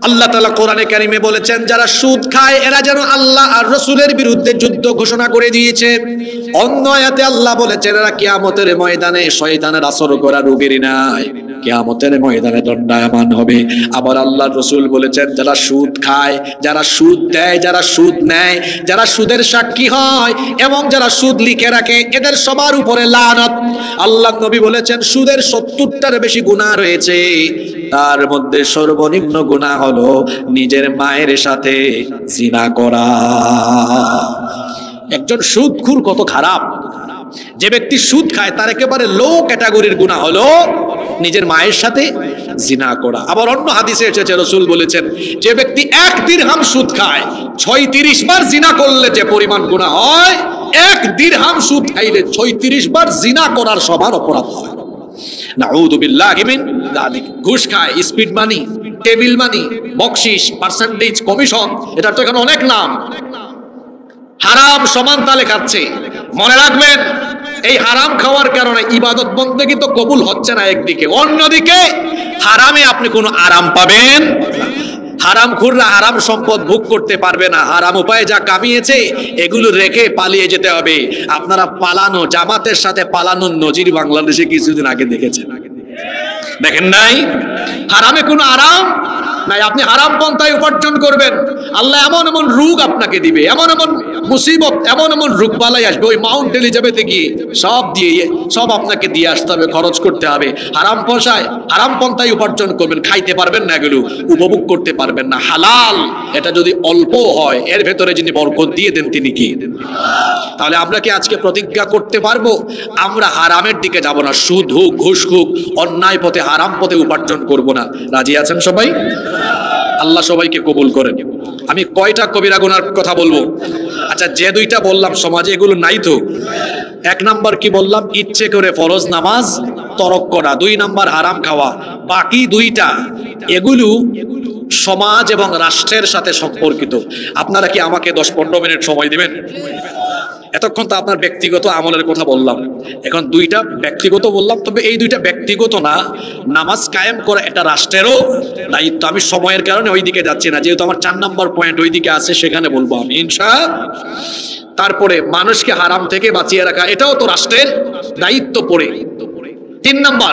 আল্লাহ তাআলা কোরআনে কারিমে বলেছেন যারা সুদ খায় এরা যেন আল্লাহ আর রাসূলের বিরুদ্ধে যুদ্ধ ঘোষণা করে দিয়েছে। অন্য আয়াতে আল্লাহ বলেছেন এরা কিয়ামতের ময়দানে শয়তানের আসর করা রোগেরই নাই, কিয়ামতের ময়দানে দণ্ডায়মান হবে। আবার আল্লাহর রাসূল বলেছেন যারা সুদ খায়, যারা সুদ দেয়, যারা সুদ নেয়, যারা সুদের সাক্ষী হয় এবং যারা সুদ লিখে রাখে এদের সবার উপরে লানত। আল্লাহর নবী বলেছেন সুদের ৭০টার বেশি গুনাহ রয়েছে, তার মধ্যে সর্বনিম্ন গুনাহ হলো নিজের মায়ের সাথে জিনা করা। একজন সুদখোর কত খারাপ! যে ব্যক্তি সুদ খায় তার একেবারে লো ক্যাটাগরির গুনাহ হলো নিজের মায়ের সাথে জিনা করা। আবার অন্য হাদিসে এসেছে রাসূল বলেছেন যে ব্যক্তি ১ দিরহাম সুদ খায় ৩৬ বার জিনা করলে যে পরিমাণ গুনাহ হয়, ১ দিরহাম সুদ খাইলে ৩৬ বার জিনা করার সমান অপরাধ হয়। নাউযু বিল্লাহি মিন যালিক। ঘুষ খায়, স্পিড মানি, টেবিল মানি, বকশিশ, পার্সেন্টেজ, কমিশন, এটা তো এখানে অনেক নাম। হারাম সমান তালে খাচ্ছে। মনে রাখবেন এই হারাম খাওয়ার কারণে ইবাদত বন্দেগী তো কবুল হচ্ছে না একদিকে, অন্যদিকে হারামে আপনি কোনো আরাম পাবেন না। হারামখোররা হারাম সম্পদ ভোগ করতে পারবে না। হারাম উপায়ে যা কামিয়েছে এগুলো রেখে পালিয়ে যেতে হবে। আপনারা পালানো, জামাতের সাথে পালানোর নজির বাংলাদেশে কিছুদিন আগে দেখেছেন, দেখেন নাই? হারামে কোনো আরাম নাই। আপনি হারাম পন্থায় উপার্জন করবেন, আল্লাহ এমন এমন রোগ আপনাকে দিবে, এমন এমন মুসিবত, এমন এমন রোগ বালাই আসবে, ওই মাউন্ট এলিজাবেথে গিয়ে সব আপনাকে দিয়ে আসতে হবে, খরচ করতে হবে। হারাম পন্থায় উপার্জন করবেন, খাইতে পারবেন না, এগুলো উপভোগ করতে পারবেন না। হালাল এটা যদি অল্প হয় এর ভেতরে যিনি বরকত দিয়ে দেন তিনি কি? তাহলে আমরা কি আজকে প্রতিজ্ঞা করতে পারবো আমরা হারামের দিকে যাব না? সুদ হোক, ঘুষ হোক, অন্যায় পথে, হারাম পথে উপার্জন করব না। রাজি আছেন সবাই? আল্লাহ সবাইকে কবুল করেন। আমি কয়টা কবিরা গুনার কথা বলবো? আচ্ছা, যে দুইটা বললাম সমাজে এগুলো নাই তো? ১ নাম্বার কি বললাম? ইচ্ছে করে ফরজ নামাজ তরক করা। ২ নাম্বার হারাম খাওয়া। বাকি দুইটা এগুলো সমাজ এবং রাষ্ট্রের সাথে সম্পর্কিত। আপনারা কি আমাকে ১০-১৫ মিনিট সময় দিবেন? এতক্ষণ তো আপনার ব্যক্তিগত আমলের কথা বললাম, এখন দুইটা ব্যক্তিগত বললাম। তবে এই দুইটা ব্যক্তিগত না, নামাজ কায়েম করা এটা রাষ্ট্রেরও দায়িত্ব। আমি সময়ের কারণে ওই দিকে যাচ্ছি না, যেহেতু আমার ৪ নম্বর পয়েন্ট ওই দিকে আছে, সেখানে বলবো আমি ইনশাআল্লাহ। তারপরে মানুষকে হারাম থেকে বাঁচিয়ে রাখা এটাও তো রাষ্ট্রের দায়িত্ব পড়ে। ৩ নম্বর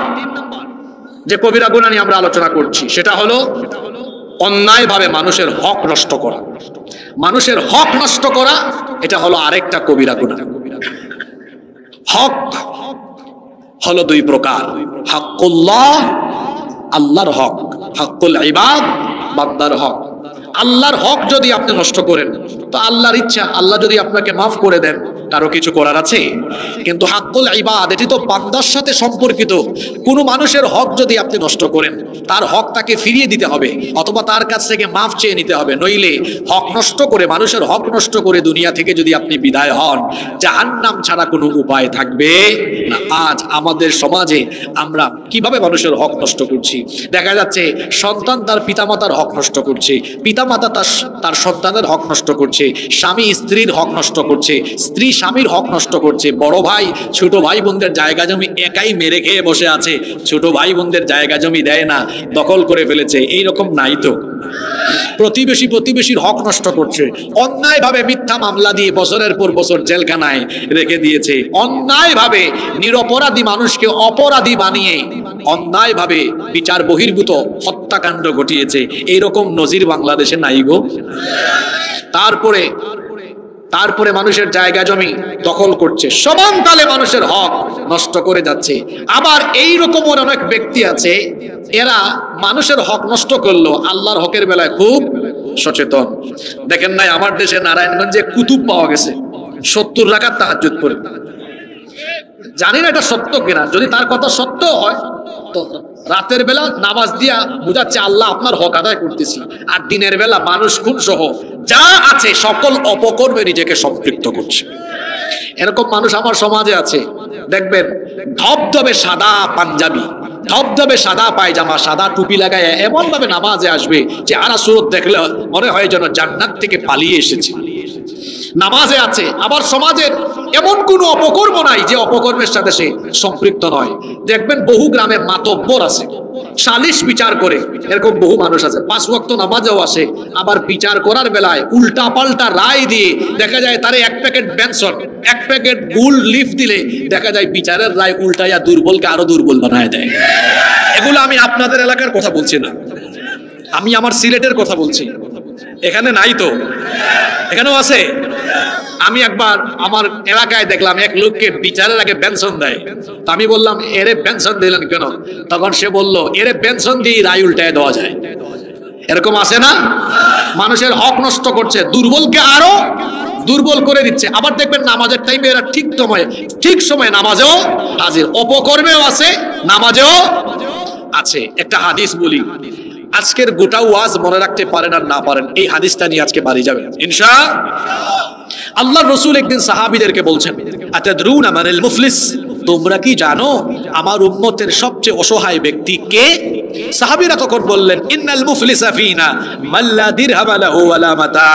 যে কবিরা গুনাহ নিয়ে আমরা আলোচনা করছি সেটা হলো অন্যায়ভাবে মানুষের হক নষ্ট করা। মানুষের হক নষ্ট করা এটা হলো আরেকটা কবিরা গুনাহ। হক হলো 2 প্রকার, হকুল্লাহ আল্লাহর হক, হকুল ইবাদ বান্দার হক। আল্লাহর হক যদি আপনি নষ্ট করেন তো আল্লাহর ইচ্ছা, আল্লাহ যদি আপনাকে মাফ করে দেন, কারো কিছু করার আছে? কিন্তু হকুল ইবাদ এটি তো বান্দার সাথে সম্পর্কিত। কোনো মানুষের হক যদি আপনি নষ্ট করেন তার হক তাকে ফিরিয়ে দিতে হবে, অথবা তার কাছ থেকে মাফ চেয়ে নিতে হবে। নইলে হক নষ্ট করে, মানুষের হক নষ্ট করে দুনিয়া থেকে যদি আপনি বিদায় হন, জাহান্নাম ছাড়া কোনো উপায় থাকবে না। আজ আমাদের সমাজে আমরা কিভাবে মানুষের হক নষ্ট করছি? দেখা যাচ্ছে সন্তান তার পিতামাতার হক নষ্ট করছে, পিতামাতা পিতামাতা তার সন্তানের হক নষ্ট করছে, স্বামী স্ত্রীর হক নষ্ট করছে, স্ত্রী স্বামীর হক নষ্ট করছে, বড় ভাই ছোট ভাই বোনদের জায়গা জমি একাই মেরে খেয়ে বসে আছে, ছোট ভাই বোনদের জায়গা জমি দেয় না, দখল করে ফেলেছে, এইরকম নাই তো? প্রতিবেশীর হক নষ্ট করছে, অন্যায়ভাবে মিথ্যা মামলা দিয়ে বছরের পর বছর জেলখানায় রেখে দিয়েছে, অন্যায়ভাবে নিরপরাধী মানুষকে অপরাধী বানিয়ে অন্যায়ভাবে বিচার বহির্ভূত হত্যাকাণ্ড ঘটিয়েছে। এইরকম নজির বাংলাদেশে নাই গো। তারপরে মানুষের জায়গা জমি দখল করছে, সমান তালে মানুষের হক নষ্ট করে যাচ্ছে। আবার এই রকম অনেক ব্যক্তি আছে, এরা মানুষের হক নষ্ট করলো, আল্লাহর হকের বেলায় খুব সচেতন। দেখেন নাই আমার দেশে নারায়ণগঞ্জে কুতুব পাওয়া গেছে 70 রাকাত তাহাজ্জুদ পড়ে। জানি না এটা সত্য কিনা, যদি তার কথা সত্য হয় তো রাতের বেলা নামাজ দিয়া বুঝাচ্ছে আল্লাহ আপনার হক আদায় করতেছি, আর দিনের বেলা মানুষ খুন সহ যা আছে সকল অপকর্মে নিজেকে সম্পৃক্ত করছে। এরকম মানুষ আমার সমাজে আছে। দেখবেন ধবধবে সাদা পাঞ্জাবি, ধবধবে সাদা পায়জামা, সাদা টুপি লাগায় এমন ভাবে নামাজে আসবে যে আরা সুরত দেখলে মনে হয় যেন জান্নাত থেকে পালিয়ে এসেছে। নামাজে আছে, আবার সমাজের এমন কোন অপকর্ম নাই যে অপকর্মের সাথে সে সম্পৃক্ত নয়। দেখবেন বহু গ্রামে মাতব্বর আছে, সালিশ বিচার করে, এরকম বহু মানুষ আছে। 5 ওয়াক্ত নামাজেও আসে, আবার বিচার করার বেলায় উল্টা পাল্টা রায় দিয়ে দেখা যায় তারে 1 packet Benson, 1 packet gold leaf দিলে দেখা যায় বিচারের রায় উল্টাইয়া দুর্বলকে আরো দুর্বল বানায় দেয়। এগুলো আমি আপনাদের এলাকার কথা বলছি না, আমি আমার সিলেটের কথা বলছি। এখানে নাই তো? এখানেও আছে। আমি একবার আমার এলাকায় দেখলাম এক লোককে বিচারের আগে পেনশন দেয়। তো আমি বললাম এরে পেনশন দিলেন কেন? তখন সে বলল এরে পেনশন দিয়ে রায় উল্টায় দেওয়া যায়। এরকম আছে না? মানুষের হক নষ্ট করছে, দুর্বলকে আরো দুর্বল করে দিচ্ছে। আবার দেখবেন নামাজের টাইমে এরা ঠিক সময়ে নামাজেও হাজির, অপকর্মেও আছে, নামাজেও আছে। একটা হাদিস বলি, আজকের গোটা ওয়াজ মনে রাখতে পারেন আর না পারেন, এই হাদিসটা নিয়ে আজকে বাড়ি যাবেন ইনশাআল্লাহ। আল্লাহর রাসূল একদিন সাহাবীদেরকে বলছেন, আতাদরুনা মানিল মুফলিস, তোমরা কি জানো আমার উম্মতের সবচেয়ে অসহায় ব্যক্তি কে? সাহাবীরা তখন বললেন, ইন্নাল মুফলিসা ফিনা মাল্লা দিরহাম লাহু ওয়ালা মাতা,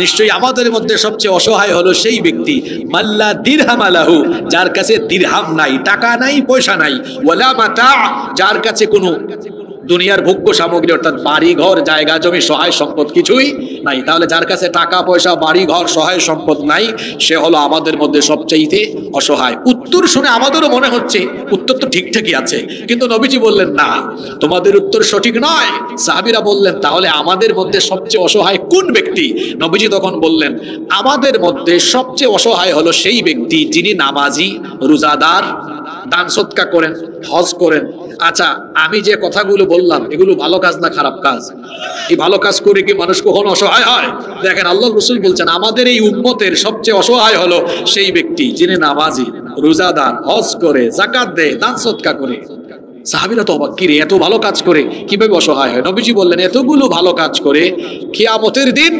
নিশ্চয়ই আমাদের মধ্যে সবচেয়ে অসহায় হলো সেই ব্যক্তি মাল্লা দিরহাম লাহু, যার কাছে দিরহাম নাই, টাকা নাই, পয়সা নাই, ওয়ালা মাতা, যার কাছে কোনো দুনিয়ার ভোগ্য সামগ্রী অর্থাৎ বাড়ি ঘর জায়গা জমি সহায় সম্পদ কিছুই নাই। তাহলে যার কাছে টাকা পয়সা বাড়ি ঘর সহায় সম্পদ নাই, সে হলো আমাদের মধ্যে সবচাইতে অসহায়। উত্তর শুনে আমাদেরও মনে হচ্ছে উত্তর তো ঠিকঠাকই আছে, কিন্তু নবীজি বললেন না, তোমাদের উত্তর সঠিক নয়। সাহাবীরা বললেন তাহলে আমাদের মধ্যে সবচেয়ে অসহায় কোন ব্যক্তি? নবীজি তখন বললেন আমাদের মধ্যে সবচেয়ে অসহায় হলো সেই ব্যক্তি যিনি নামাজি, রোজাদার, দান সদকা করেন, হজ করেন। আচ্ছা, আমি যে কথাগুলো বললাম এগুলো ভালো কাজ না খারাপ কাজ? এই ভালো কাজ করে কি মানুষ কখনো অসহায় হয়? দেখেন আল্লাহর রাসূল বলছেন আমাদের এই উম্মতের সবচেয়ে অসহায় হলো সেই ব্যক্তি যিনি নামাজি, রোজাদার, হজ করে, যাকাত দেয়, দান সদকা করে। সাহাবীরা তো অবাক, কি রে এত ভালো কাজ করে কিভাবে অসহায় হয়? নবীজি বললেন এতগুলো ভালো কাজ করে কিয়ামতের দিন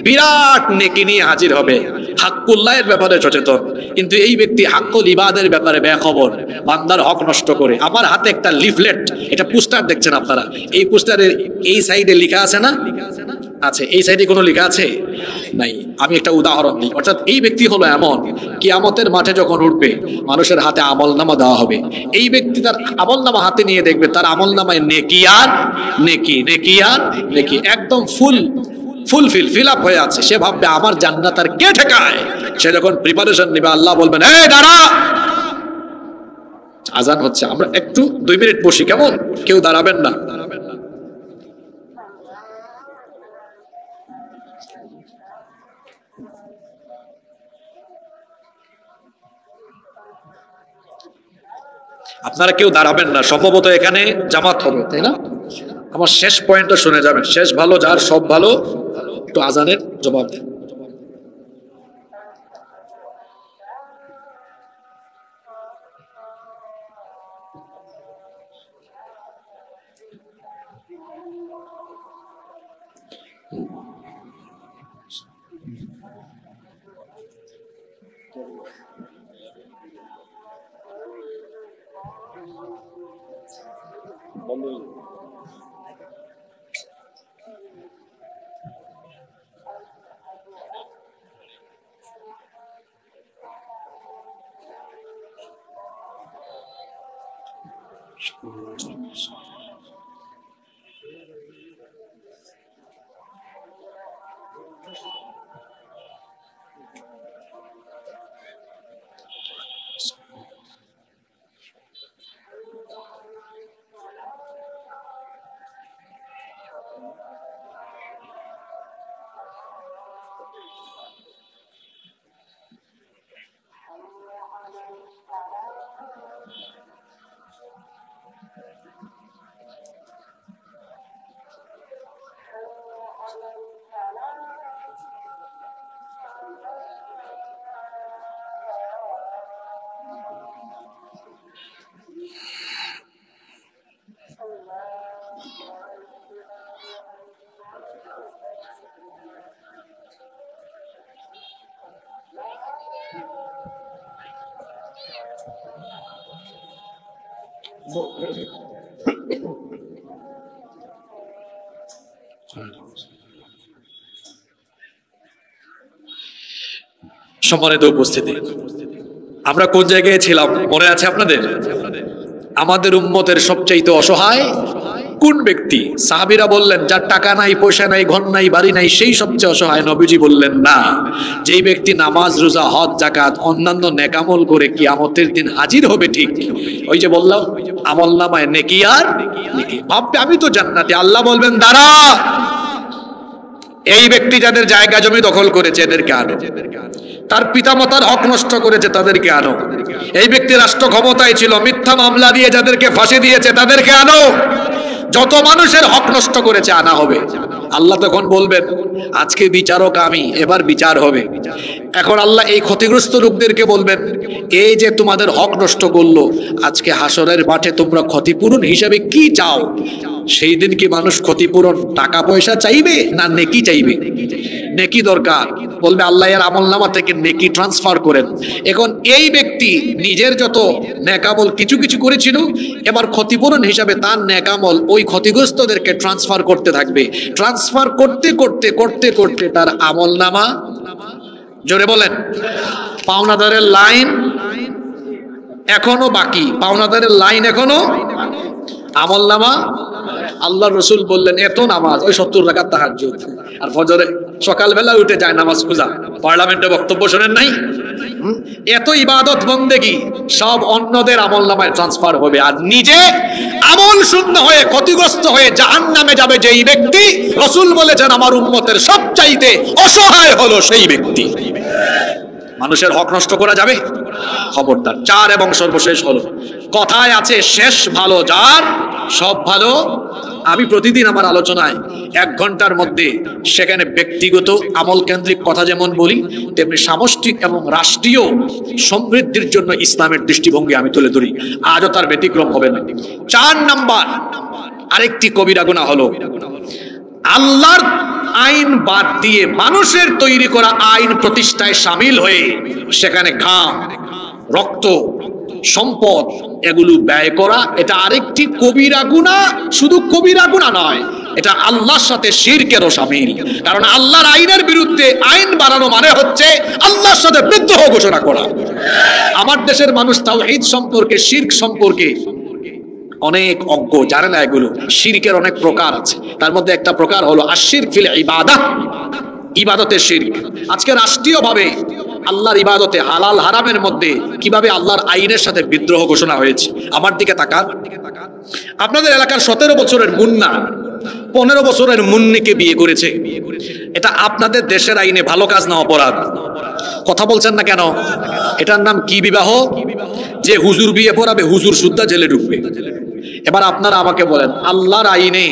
বিরাট নেকি নিয়ে হাজির হবে, হাক্কুল্লাহের ব্যাপারে সচেতন, কিন্তু এই ব্যক্তি হাক্কুল ইবাদের ব্যাপারে বেখবর, বান্দার হক নষ্ট করে। আমার হাতে একটা লিফলেট, এটা পোস্টার দেখছেন আপনারা, এই পোস্টারের এই সাইডে লেখা আছে না? আছে। এই সাইডে কোনো লেখা আছে? নাই। আমি একটা উদাহরণ দিই, অর্থাৎ এই ব্যক্তি হলো এমন, কিয়ামতের মাঠে যখন উঠবে মানুষের হাতে আমলনামা দেওয়া হবে, এই ব্যক্তি তার আমলনামা হাতে নিয়ে দেখবে তার আমলনামায় নেকি আর নেকি, নেকি আর নেকি, একদম ফিল আপ হয়ে আছে। সে ভাববে আমার জান্নাত আর কে ঠেকায়? সে যখন প্রিপারেশন নেবে আল্লাহ বলবেন এই দাঁড়া, আজান হচ্ছে, আমরা একটু 2 মিনিট বসি, কেমন? কেউ দাঁড়াবেন না। আপনারা কেউ দাঁড়াবেন না, সম্ভবত এখানে জামাত হবে, তাই না? আমার শেষ পয়েন্টটা শুনে যাবেন, শেষ ভালো যার সব ভালো, একটু আজানের জবাব দেন। বন্ধ সম্মানিত উপস্থিতি, আমরা কোন জায়গায় ছিলাম মনে আছে আপনাদের? আমাদের উম্মতের সবচাইতে অসহায় কোন ব্যক্তি? সাহাবীরা বললেন যার টাকা নাই, পয়সা নাই, ঘর নাই, বাড়ি নাই, সেই সবচেয়ে অসহায়। নবীজি বললেন না, যেই ব্যক্তি নামাজ, রোজা, হজ, যাকাত, অন্যান্য নেকামল করে কিয়ামতের দিন হাজির হবে, ঠিক ওই যে বললাম আমলনামায় নেকি আর নেকি। ভাববে আমি তো জান্নাতি, আল্লাহ বলবেন দাঁড়া, এই ব্যক্তি যাদের জায়গা জমি দখল করেছে এদেরকে আনো, তার পিতামাতার হক নষ্ট করেছে তাদেরকে আনো, এই ব্যক্তি রাষ্ট্র ক্ষমতায় ছিল, মিথ্যা মামলা দিয়ে যাদেরকে ফাঁসি দিয়েছে তাদেরকে আনো, যত মানুষের হক নষ্ট করেছে আনা হবে। আল্লাহ তখন বলবেন আজকে বিচারক আমি, এবার বিচার হবে। এখন আল্লাহ এই ক্ষতিগ্রস্ত লোকদেরকে বলবেন এই যে তোমাদের হক নষ্ট করলো, আজকে হাসরের মাঠে তোমরা ক্ষতিপূরণ হিসাবে কি চাও? সেই দিন কি মানুষ ক্ষতিপূরণ টাকা পয়সা চাইবে না নেকি চাইবে? নেকি দরকার। বলবে আল্লাহ এর আমলনামা থেকে নেকি ট্রান্সফার করেন। এখন এই ব্যক্তি নিজের যত নেকামল কিছু কিছু করেছিল, এবার ক্ষতিপূরণ হিসাবে তার নেকামল ওই ক্ষতিগ্রস্তদেরকে ট্রান্সফার করতে থাকবে। ট্রান্সফার করতে করতে করতে করতে তার আমলনামা, জোরে বলেন, পাওনাদারের লাইন এখনো বাকি, পাওনাদারের লাইন এখনো, আমলনামা। আল্লাহ রসুল বললেন এত নামাজ, ওই 70 রাকাত তাহাজ্জুদ, আর ফজরে সকালবেলা উঠে যায় নামাজ খুঁজা, পার্লামেন্টে বক্তব্য শোনেন নাই, এত ইবাদত বন্দেগী সব অন্যদের আমলনামায় ট্রান্সফার হবে, আর নিজে আমল শূন্য হয়ে ক্ষতিগ্রস্ত হয়ে জাহান্নামে যাবে যেই ব্যক্তি। রসুল বলেছেন আমার উম্মতের সবচাইতে অসহায় হলো সেই ব্যক্তি। মানুষের হক নষ্ট করা যাবে? খবরদার। 4 এবং সর্বশেষ হলো, কথায় আছে শেষ ভালো যার সব ভালো। আমি প্রতিদিন আমার আলোচনায় 1 ঘন্টার মধ্যে সেখানে ব্যক্তিগত আমল কেন্দ্রিক কথা যেমন বলি, তেমনি সামষ্টিক এবং রাষ্ট্রীয় সমৃদ্ধির জন্য ইসলামের দৃষ্টিভঙ্গি আমি তুলে ধরি। আজও তার ব্যতিক্রম হবে না। 4 নাম্বার আরেকটি কবিরা গুনাহ হলো আল্লাহর আইন বাদ দিয়ে মানুষের তৈরি করা আইন প্রতিষ্ঠায় সামিল হয়ে সেখানে ঘাম, রক্ত, সম্পদ এগুলো ব্যয় করা। এটা আরেকটি কবিরা গুনাহ। শুধু কবিরা গুনাহ নয়, এটা আল্লাহর সাথে শিরকেরও শামিল। কারণ আল্লাহর আইনের বিরুদ্ধে আইন বানানো মানে হচ্ছে আল্লাহর সাথে বিদ্রোহ ঘোষণা করা। আমার দেশের মানুষ তাওহীদ সম্পর্কে, শিরক সম্পর্কে অনেক অজ্ঞ, জানে না এগুলো। শিরকের অনেক প্রকার আছে, তার মধ্যে একটা প্রকার হলো আশিরক ফিল ইবাদাহ, ইবাদতের শিরক। আজকে রাষ্ট্রীয়ভাবে আল্লাহর ইবাদতে হালাল হারামের মধ্যে কিভাবে আল্লাহর আইনের সাথে বিদ্রোহ ঘোষণা হয়েছে। আমার দিকে তাকান, আপনাদের এলাকার 17 বছরের মুন্না 15 বছরের মুন্নিকে বিয়ে করেছে। এটা আপনাদের দেশের আইনে ভালো কাজ না অপরাধ? কথা বলছেন না কেন? এটার নাম কি বিবাহ? যে হুজুর বিয়ে পড়াবে হুজুর সুদ্ধা জেলে ঢুকবে। এবার আপনারা আমাকে বলেন আল্লাহর আইনে,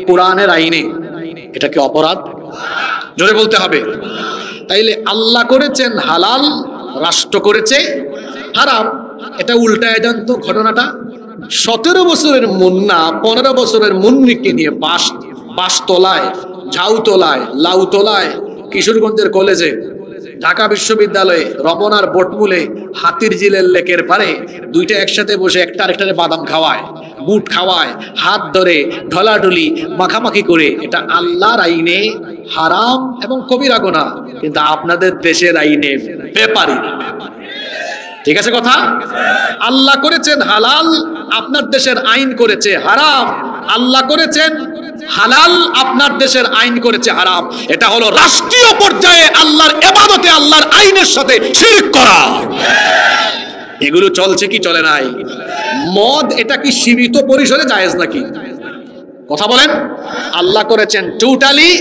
কোরআনের আইনে এটা কি অপরাধ? জোরে বলতে হবে। তাইলে আল্লাহ করেছেন হালাল, রাষ্ট্র করেছে হারাম। এটা উল্টায় দেন তো ঘটনাটা। 17 বছরের মুন্না 15 বছরের মুন্নিকে নিয়ে বাসতলায়, ঝাউতলায়, লাউতলায়, কিশোরগঞ্জের কলেজে, ঢাকা বিশ্ববিদ্যালয়ে, রমনার বটমূলে, হাতির ঝিলের লেকের পারে দুইটা একসাথে বসে একটা আরেকটারে বাদাম খাওয়ায়, বুট খাওয়ায়, হাত ধরে ঢলাঢলি মাখামাখি করে। এটা আল্লাহর আইনে হারাম এবং কবিরা গুনাহ, কিন্তু আপনাদের দেশের আইনে বেপারি। ঠিক আছে কথা? আল্লাহ করেছেন হালাল, আপনার দেশের আইন করেছে হারাম। আল্লাহ করেছেন হালাল, আপনার দেশের আইন করেছে হারাম। এটা হলো রাষ্ট্রীয় পর্যায়ে আল্লাহর ইবাদতে আল্লাহর আইনের সাথে শিরক করা। এগুলো চলছে কি চলে নাই? মদ এটা কি সীমিত পরিসরে জায়েজ নাকি? কথা বলেন। আল্লাহ করেছেন টোটালি।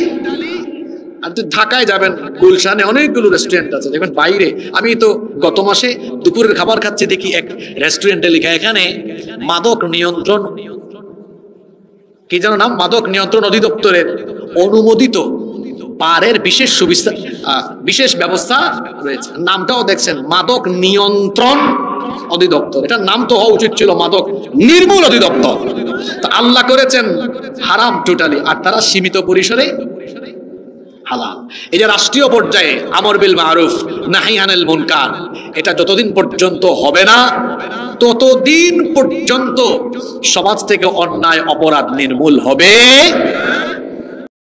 আর ঢাকায় যাবেন, গুলশানে অনেকগুলো রেস্টুরেন্ট আছে, দেখবেন বাইরে। আমি তো গত মাসে দুপুরের খাবার খাচ্ছি, দেখি এক রেস্টুরেন্টে লেখা এখানে মাদক নিয়ন্ত্রণ, কি যেন নাম, মাদক নিয়ন্ত্রণ অধিদপ্তরের অনুমোদিত পারের বিশেষ ব্যবস্থা রয়েছে। নামটাও দেখছেন, মাদক নিয়ন্ত্রণ অধিদপ্তর, এটার নাম তো হওয়া উচিত ছিল মাদক নির্মূল অধিদপ্তর। তো আল্লাহ করেছেন হারাম টোটালি, আর তারা সীমিত পরিসরে হালাল। এই যে রাষ্ট্রীয় পর্যায়ে আমর বিল মারুফ নাহি আনিল মুনকার, এটা যতদিন পর্যন্ত হবে না ততদিন পর্যন্ত সমাজ থেকে অন্যায় অপরাধ নির্মূল হবে